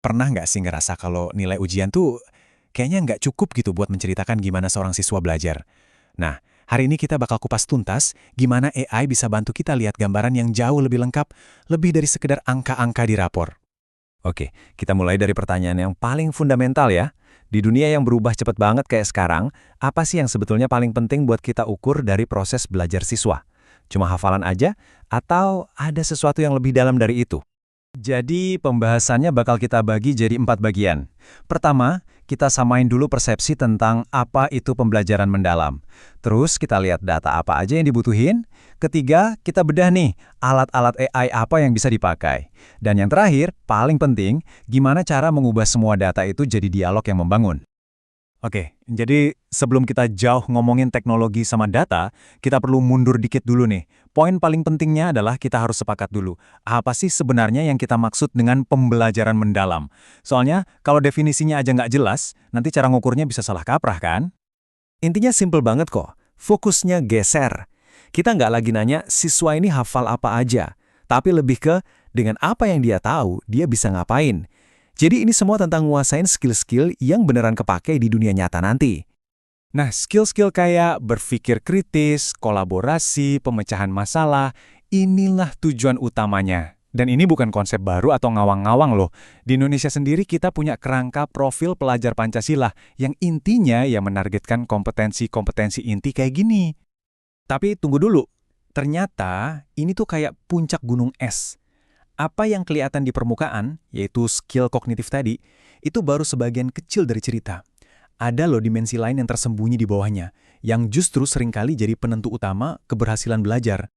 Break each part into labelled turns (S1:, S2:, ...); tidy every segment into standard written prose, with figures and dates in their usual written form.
S1: Pernah nggak sih ngerasa kalau nilai ujian tuh kayaknya nggak cukup gitu buat menceritakan gimana seorang siswa belajar? Nah, hari ini kita bakal kupas tuntas gimana AI bisa bantu kita lihat gambaran yang jauh lebih lengkap, lebih dari sekedar angka-angka di rapor.
S2: Oke, kita mulai dari pertanyaan yang paling fundamental ya. Di dunia yang berubah cepat banget kayak sekarang, apa sih yang sebetulnya paling penting buat kita ukur dari proses belajar siswa? Cuma hafalan aja? Atau ada sesuatu yang lebih dalam dari itu? Jadi pembahasannya bakal kita bagi jadi 4 bagian. Pertama, kita samain dulu persepsi tentang apa itu pembelajaran mendalam. Terus kita lihat data apa aja yang dibutuhin. Ketiga, kita bedah nih alat-alat AI apa yang bisa dipakai. Dan yang terakhir, paling penting, gimana cara mengubah semua data itu jadi dialog yang membangun.
S1: Oke, jadi sebelum kita jauh ngomongin teknologi sama data, kita perlu mundur dikit dulu nih. Poin paling pentingnya adalah kita harus sepakat dulu. Apa sih sebenarnya yang kita maksud dengan pembelajaran mendalam? Soalnya, kalau definisinya aja nggak jelas, nanti cara ngukurnya bisa salah kaprah kan?
S2: Intinya simple banget kok. Fokusnya geser. Kita nggak lagi nanya siswa ini hafal apa aja, tapi lebih ke dengan apa yang dia tahu, dia bisa ngapain. Jadi ini semua tentang nguasain skill-skill yang beneran kepake di dunia nyata nanti.
S1: Nah, skill-skill kayak berpikir kritis, kolaborasi, pemecahan masalah, inilah tujuan utamanya. Dan ini bukan konsep baru atau ngawang-ngawang loh. Di Indonesia sendiri kita punya kerangka profil pelajar Pancasila yang intinya ya menargetkan kompetensi-kompetensi inti kayak gini. Tapi tunggu dulu, ternyata ini tuh kayak puncak gunung es. Apa yang kelihatan di permukaan, yaitu skill kognitif tadi, itu baru sebagian kecil dari cerita. Ada loh dimensi lain yang tersembunyi di bawahnya, yang justru seringkali jadi penentu utama keberhasilan belajar.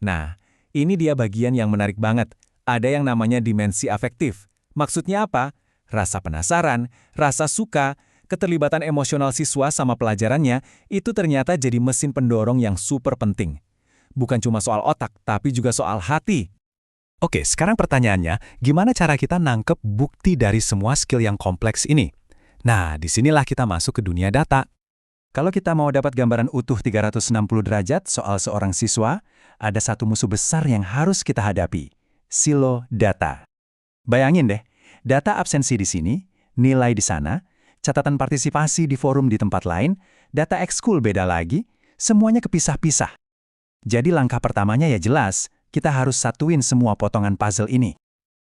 S2: Nah, ini dia bagian yang menarik banget. Ada yang namanya dimensi afektif. Maksudnya apa? Rasa penasaran, rasa suka, keterlibatan emosional siswa sama pelajarannya, itu ternyata jadi mesin pendorong yang super penting. Bukan cuma soal otak, tapi juga soal hati.
S1: Oke, sekarang pertanyaannya, gimana cara kita nangkep bukti dari semua skill yang kompleks ini? Nah, disinilah kita masuk ke dunia data. Kalau kita mau dapat gambaran utuh 360 derajat soal seorang siswa, ada satu musuh besar yang harus kita hadapi, silo data. Bayangin deh, data absensi di sini, nilai di sana, catatan partisipasi di forum di tempat lain, data ekskul beda lagi, semuanya kepisah-pisah. Jadi langkah pertamanya ya jelas, kita harus satuin semua potongan puzzle ini.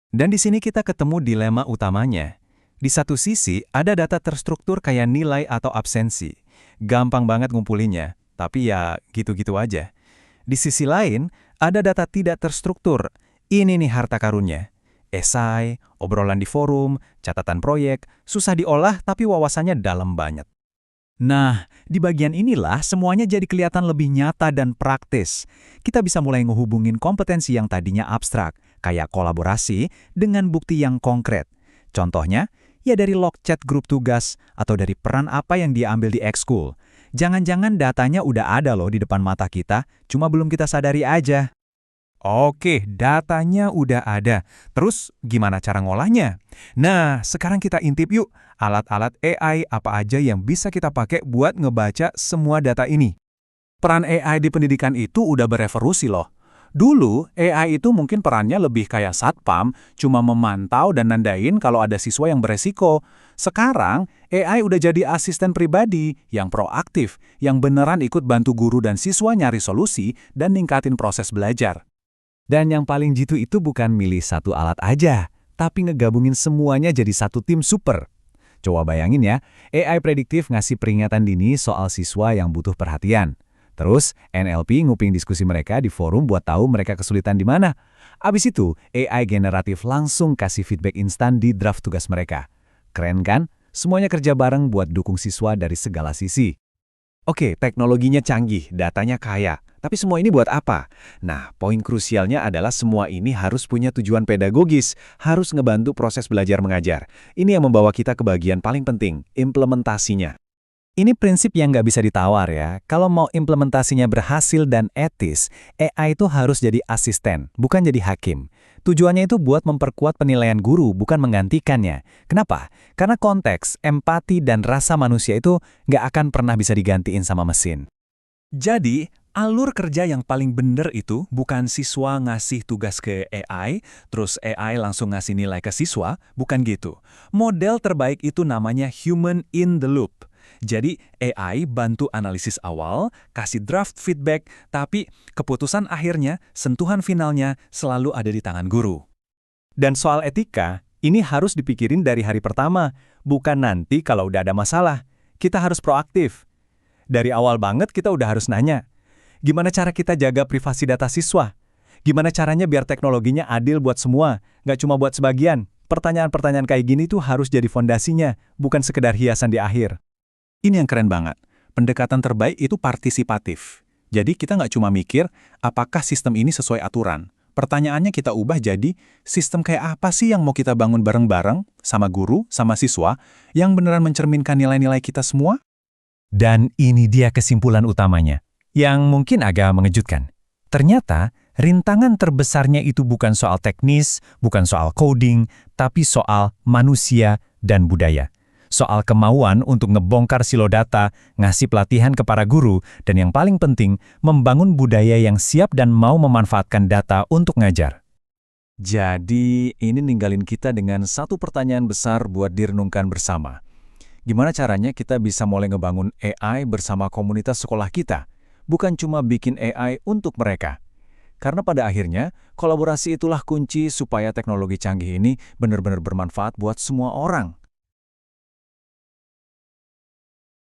S1: Dan di sini kita ketemu dilema utamanya. Di satu sisi, ada data terstruktur kayak nilai atau absensi. Gampang banget ngumpulinnya, tapi ya gitu-gitu aja. Di sisi lain, ada data tidak terstruktur. Ini nih harta karunnya. Esai, obrolan di forum, catatan proyek, susah diolah tapi wawasannya dalam banget. Nah, di bagian inilah semuanya jadi kelihatan lebih nyata dan praktis. Kita bisa mulai ngehubungin kompetensi yang tadinya abstrak, kayak kolaborasi, dengan bukti yang konkret. Contohnya, ya dari log chat grup tugas, atau dari peran apa yang dia ambil di ekskul. Jangan-jangan datanya udah ada loh di depan mata kita, cuma belum kita sadari aja. Oke, datanya udah ada. Terus gimana cara ngolahnya? Nah, sekarang kita intip yuk alat-alat AI apa aja yang bisa kita pakai buat ngebaca semua data ini. Peran AI di pendidikan itu udah berevolusi loh. Dulu, AI itu mungkin perannya lebih kayak satpam, cuma memantau dan nandain kalau ada siswa yang beresiko. Sekarang, AI udah jadi asisten pribadi yang proaktif, yang beneran ikut bantu guru dan siswa nyari solusi dan ningkatin proses belajar. Dan yang paling jitu itu bukan milih satu alat aja, tapi ngegabungin semuanya jadi satu tim super. Coba bayangin ya, AI prediktif ngasih peringatan dini soal siswa yang butuh perhatian. Terus, NLP nguping diskusi mereka di forum buat tahu mereka kesulitan di mana. Abis itu, AI generatif langsung kasih feedback instan di draft tugas mereka. Keren kan? Semuanya kerja bareng buat dukung siswa dari segala sisi. Oke, teknologinya canggih, datanya kaya. Tapi semua ini buat apa? Nah, poin krusialnya adalah semua ini harus punya tujuan pedagogis, harus ngebantu proses belajar mengajar. Ini yang membawa kita ke bagian paling penting, implementasinya. Ini prinsip yang nggak bisa ditawar ya. Kalau mau implementasinya berhasil dan etis, AI itu harus jadi asisten, bukan jadi hakim. Tujuannya itu buat memperkuat penilaian guru, bukan menggantikannya. Kenapa? Karena konteks, empati, dan rasa manusia itu nggak akan pernah bisa digantiin sama mesin. Jadi, Alur kerja yang paling bener itu bukan siswa ngasih tugas ke AI, terus AI langsung ngasih nilai ke siswa, bukan gitu. Model terbaik itu namanya human in the loop. Jadi AI bantu analisis awal, kasih draft feedback, tapi keputusan akhirnya, sentuhan finalnya selalu ada di tangan guru.
S2: Dan soal etika, ini harus dipikirin dari hari pertama, bukan nanti kalau udah ada masalah. Kita harus proaktif. Dari awal banget kita udah harus nanya, gimana cara kita jaga privasi data siswa? Gimana caranya biar teknologinya adil buat semua, nggak cuma buat sebagian? Pertanyaan-pertanyaan kayak gini tuh harus jadi fondasinya, bukan sekedar hiasan di akhir.
S1: Ini yang keren banget. Pendekatan terbaik itu partisipatif. Jadi kita nggak cuma mikir, apakah sistem ini sesuai aturan. Pertanyaannya kita ubah jadi, sistem kayak apa sih yang mau kita bangun bareng-bareng, sama guru, sama siswa, yang beneran mencerminkan nilai-nilai kita semua?
S2: Dan ini dia kesimpulan utamanya, yang mungkin agak mengejutkan. Ternyata, rintangan terbesarnya itu bukan soal teknis, bukan soal coding, tapi soal manusia dan budaya. Soal kemauan untuk ngebongkar silo data, ngasih pelatihan ke para guru, dan yang paling penting, membangun budaya yang siap dan mau memanfaatkan data untuk ngajar.
S1: Jadi, ini ninggalin kita dengan satu pertanyaan besar buat direnungkan bersama. Gimana caranya kita bisa mulai ngebangun AI bersama komunitas sekolah kita? Bukan cuma bikin AI untuk mereka. Karena pada akhirnya, kolaborasi itulah kunci supaya teknologi canggih ini benar-benar bermanfaat buat semua orang.